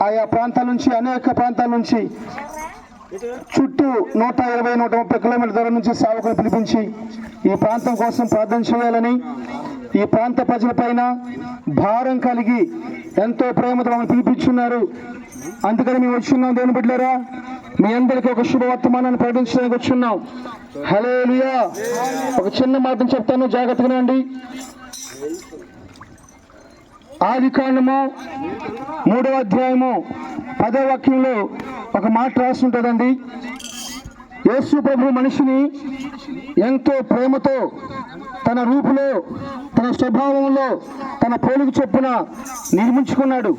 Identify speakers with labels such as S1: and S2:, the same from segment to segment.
S1: ఆయా ప్రాంతాల నుంచి, అనేక ప్రాంతాల నుంచి చుట్టూ 120-130 కిలోమీటర్ల దూరం నుంచి సేవకులు పిలిపించి ఈ ప్రాంతం కోసం ప్రార్థన చేయాలని, ఈ ప్రాంత ప్రజలపైన భారం కలిగి ఎంతో ప్రేమతో మమ్మల్ని పిలిపించున్నారు. అందుకని మేము వచ్చున్నాం. దేవుని బిడ్డలారా, మీ అందరికీ ఒక శుభవర్తమానాన్ని ప్రకటించడానికి వచ్చున్నాం. హల్లెలూయా. ఒక చిన్న మాటను చెప్తాను, జాగ్రత్తగా వినండి. ఆదికాండము 3వ అధ్యాయము 10వ వాక్యంలో ఒక మాట రాసి ఉంటుందండి. యేసు ప్రభు మనిషిని ఎంతో ప్రేమతో తన రూపులో, తన స్వభావంలో, తన పోలిక చొప్పున నిర్మించుకున్నాడు.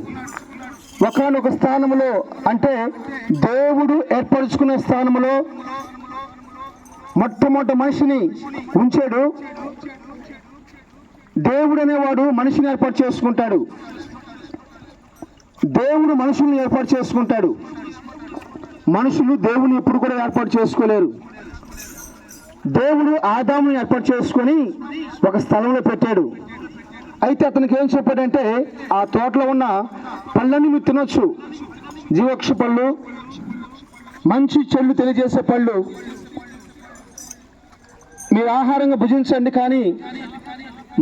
S1: ఒకానొక స్థానంలో, అంటే దేవుడు ఏర్పరచుకున్న స్థానంలో మొట్టమొదటి మనిషిని ఉంచాడు. దేవుడు అనేవాడు మనిషిని ఏర్పాటు చేసుకుంటాడు. దేవుడు మనుషుల్ని ఏర్పాటు చేసుకుంటాడు. మనుషులు దేవుని ఎప్పుడు కూడా ఏర్పాటు చేసుకోలేరు. దేవుడు ఆదాముని ఏర్పాటు చేసుకొని ఒక స్థలంలో పెట్టాడు. అయితే అతనికి ఏం చెప్పాడంటే, ఆ తోటలో ఉన్న పళ్ళన్నీ మీరు తినొచ్చు, జీవక్ష పళ్ళు, మంచి చెడు తెలియజేసే పళ్ళు మీరు ఆహారంగా భుజించండి, కానీ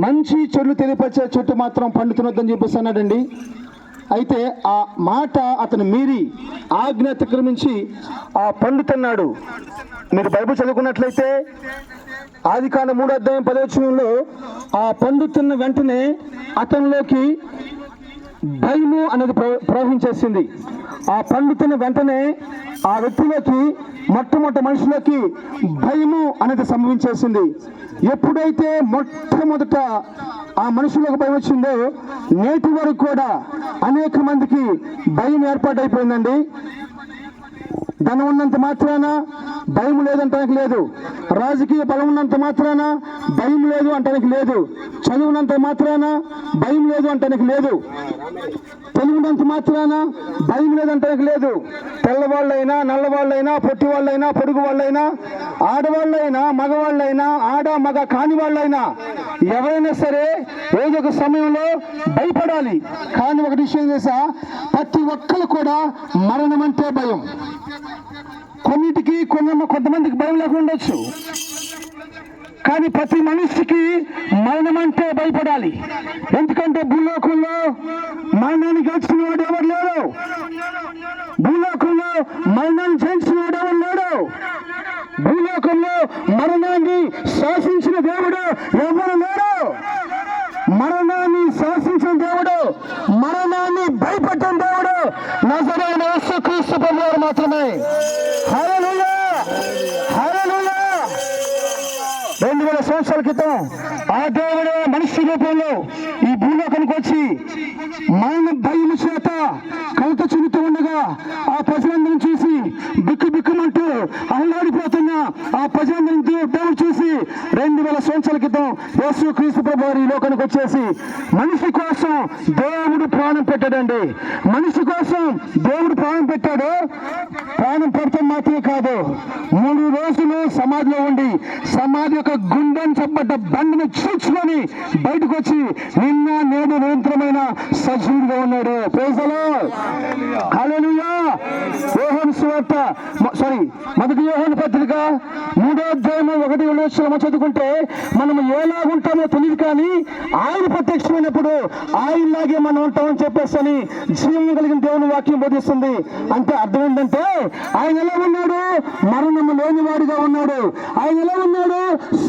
S1: మంచి చెడు తెలియపరిచే చెట్టు మాత్రం పండు తినొద్దని చెప్పేసి అన్నాడండి. అయితే ఆ మాట అతను మీరి ఆజ్ఞ అతిక్రమించి ఆ పండు తిన్నాడు. మీరు బైబిల్ చదువుకున్నట్లయితే ఆదికాండం 3వ అధ్యాయం 10వ వచనంలో ఆ పండు తిన్న వెంటనే అతనిలోకి భయము అనేది ప్రవహించేసింది. ఆ పండు తిన్న వెంటనే ఆ వ్యక్తిలోకి, మొట్టమొదటి మనిషిలోకి భయము అనేది సంభవించేసింది. ఎప్పుడైతే మొట్టమొదట ఆ మనుషులకు భయం వచ్చిందో, నేటి వరకు కూడా అనేక మందికి భయం ఏర్పాటైపోయిందండి. ధనం ఉన్నంత మాత్రాన భయం లేదంటానికి లేదు. రాజకీయ బలం ఉన్నంత మాత్రాన భయం లేదు అంటానికి లేదు. చదువునంత మాత్రాన భయం లేదు అంటానికి లేదు. తెలుగునంత మాత్రాన భయం లేదంటానికి లేదు. తెల్లవాళ్ళైనా, నల్లవాళ్ళైనా, పొట్టి వాళ్ళైనా, పొడుగు వాళ్ళైనా, ఆడవాళ్ళైనా, మగవాళ్ళైనా, ఆడ మగ కాని వాళ్ళైనా ఎవరైనా సరే ఏదో ఒక సమయంలో భయపడాలి. కానీ ఒకటి విషయం చేసా, ప్రతి ఒక్కరు కూడా మరణం అంటే భయం. కొన్నిటికి కొంతమందికి భయం లేకుండా ఉండొచ్చు, కానీ ప్రతి మనిషికి మరణం అంటే భయపడాలి. ఎందుకంటే భూలోకంలో మరణాన్ని గెలిచిన వాడు ఎవరు లేరు. భూలోకంలో మరణాన్ని జయించిన వాడు ఎవరు లేడు. భూలోకంలో మరణాన్ని శాసించిన దేవుడు ఎవరు లేరు. మరణాన్ని శాసించిన దేవుడు, మరణాన్ని భయపడ్డ దేవుడు నజరేయుడైన యేసుక్రీస్తు ప్రభువారు మాత్రమే. హల్లెలూయా, హల్లెలూయా. 2000 సంవత్సరాల క్రితం ఆ దేవుడే మనిషి రూపంలో ఈ భూలోకానికి వచ్చి మరణ భయం చేత కలత చెందుతూ ఉండగా ఆ ప్రజలందరినీ చూసి బిక్కుబిక్కుమంటూ అల్లాడిపోతున్న ఆ ప్రజలందరినీ దేవుడు చూసి 2000 సంవత్సరాల క్రితం యేసుక్రీస్తు ప్రభువారు ఈ లోకానికి వచ్చేసి మనిషి కోసం దేవుడు ప్రాణం పెట్టాడండి. మనిషి కోసం దేవుడు ప్రాణం పెట్టాడు. ప్రాణం పెడతాం మాత్రమే కాదు, 3 రోజులు సమాధిలో ఉండి సమాధి యొక్క గుండెని చెప్పబడ్డ బండిని చూచుకొని బయటకు వచ్చి నిన్న నేడు నిరంతరమైన సజీవుడిగా ఉన్నాడు. ప్రైజ్ ది లార్డ్, హల్లెలూయా. యోహాను సువార్త, మొదటి యోహాను పత్రిక 3వ అధ్యాయం 1-2 వచనాలు చదువుకుంటే మనం ఎలాగుంటామో తెలియదు, కానీ ఆయన ప్రత్యక్షమైనప్పుడు ఆయనలాగే మనం ఉంటామని చెప్పేసి అని జీవం కలిగిన దేవుని వాక్యం బోధిస్తుంది. అంటే అర్థం ఏంటంటే, ఆయన ఎలా ఉన్నాడు? మరణము లేనివాడిగా ఉన్నాడు. ఆయన ఎలా ఉన్నాడు?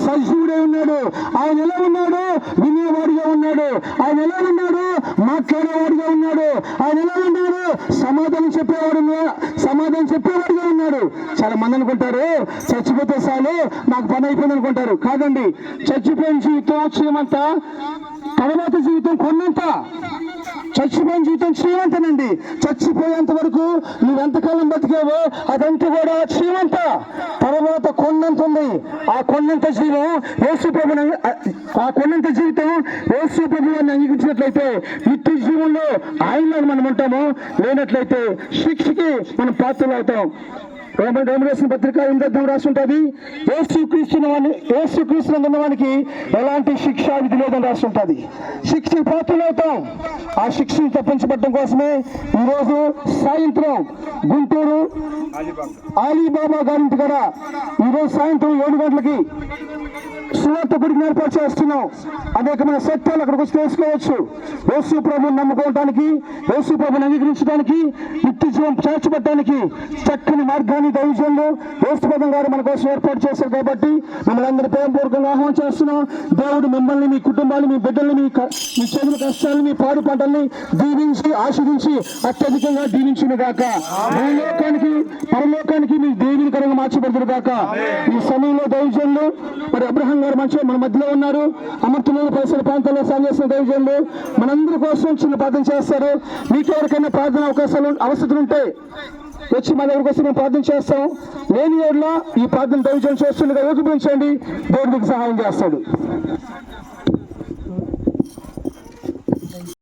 S1: సజీవుడై ఉన్నాడు. ఆయన ఎలా ఉన్నాడు? వినేవాడిగా ఉన్నాడు. ఆయన ఎలా ఉన్నాడు? మాట్లాడేవాడిగా ఉన్నాడు. ఆయన ఎలా ఉన్నాడు? సమాధానం చెప్పేవాడిగా ఉన్నాడు. చాలా మంది అనుకుంటారు చచ్చిపోతే చాలు నాకు పని అయిపోయింది అనుకుంటారు. కాదండి, చచ్చిపోయిన జీవితం క్షేమంతా, తర్వాత జీవితం కొన్నంత. చచ్చిపోయిన జీవితం క్షేమంతనండి. చచ్చిపోయేంత వరకు నువ్వెంతకాలం బతికావో అదంతా కూడా క్షేమంత. తర్వాత కొన్నంత ఉంది. ఆ కొన్నంత జీవితం యేసు ప్రభువుని అంగీకరించినట్లయితే నిత్య జీవంలో ఆయనలో మనం ఉంటాము. లేనట్లయితే శిక్షకి మనం పాత్రలు అవుతాం. రోమరేసిన పత్రిక 8వ రాసి ఉంటుంది. యేసుక్రీస్తు ఉన్నవానికి ఎలాంటి శిక్షా విధి లేదని రాసి ఉంటుంది. శిక్ష పాత్రలవుతాం. ఆ శిక్షను తప్పించబడటం కోసమే ఈరోజు సాయంత్రం గుంటూరు అలీబాబా గారి కూడా ఈరోజు సాయంత్రం 7 గంటలకి సువార్త గుడిని ఏర్పాటు చేస్తున్నాం. అనేకమైన సత్యాలు అక్కడికి వచ్చి తెలుసుకోవచ్చు. యేసు ప్రభువుని నమ్ముకోవడానికి, యేసు ప్రభువుని అంగీకరించడానికి, నిత్య జీవం చేర్చబడటానికి చక్కని మార్గాన్ని దైవజనులు యేసుప్రభు గారు మన కోసం ఏర్పాటు చేశారు. కాబట్టి మిమ్మల్ని అందరూ ప్రేమపూర్వకంగా ఆహ్వానం చేస్తున్నాం. దేవుడు మిమ్మల్ని, మీ కుటుంబాన్ని, మీ బిడ్డల్ని, మీ చదువు కష్టాలని, మీ పాడు పంటల్ని దీవించి ఆశీర్వించి అత్యధికంగా దీవించును గాక. భూలోకానికి పరలోకానికి మీ దీవెనకరంగా మార్చబడుతురు గాక. ఈ సమయంలో దైవజనులు మరి అబ్రహాం గారు మంచిగా మన మధ్యలో ఉన్నారు. అమర్తులైన పరిసర ప్రాంతాల్లో సాగు చేసిన దైవజనులు మనందరి కోసం చిన్న ప్రార్థన చేస్తారు. మీకు ఎవరికైనా ప్రార్థన అవసరం ఉంటే వచ్చి మన దగ్గర కోసం మేము ప్రార్థన చేస్తాం. లేని ఏళ్ళ ఈ ప్రార్థన దైవజనులు చేస్తుండగా ఏకీభవించండి. దేవుడు మీకు సహాయం చేస్తాడు.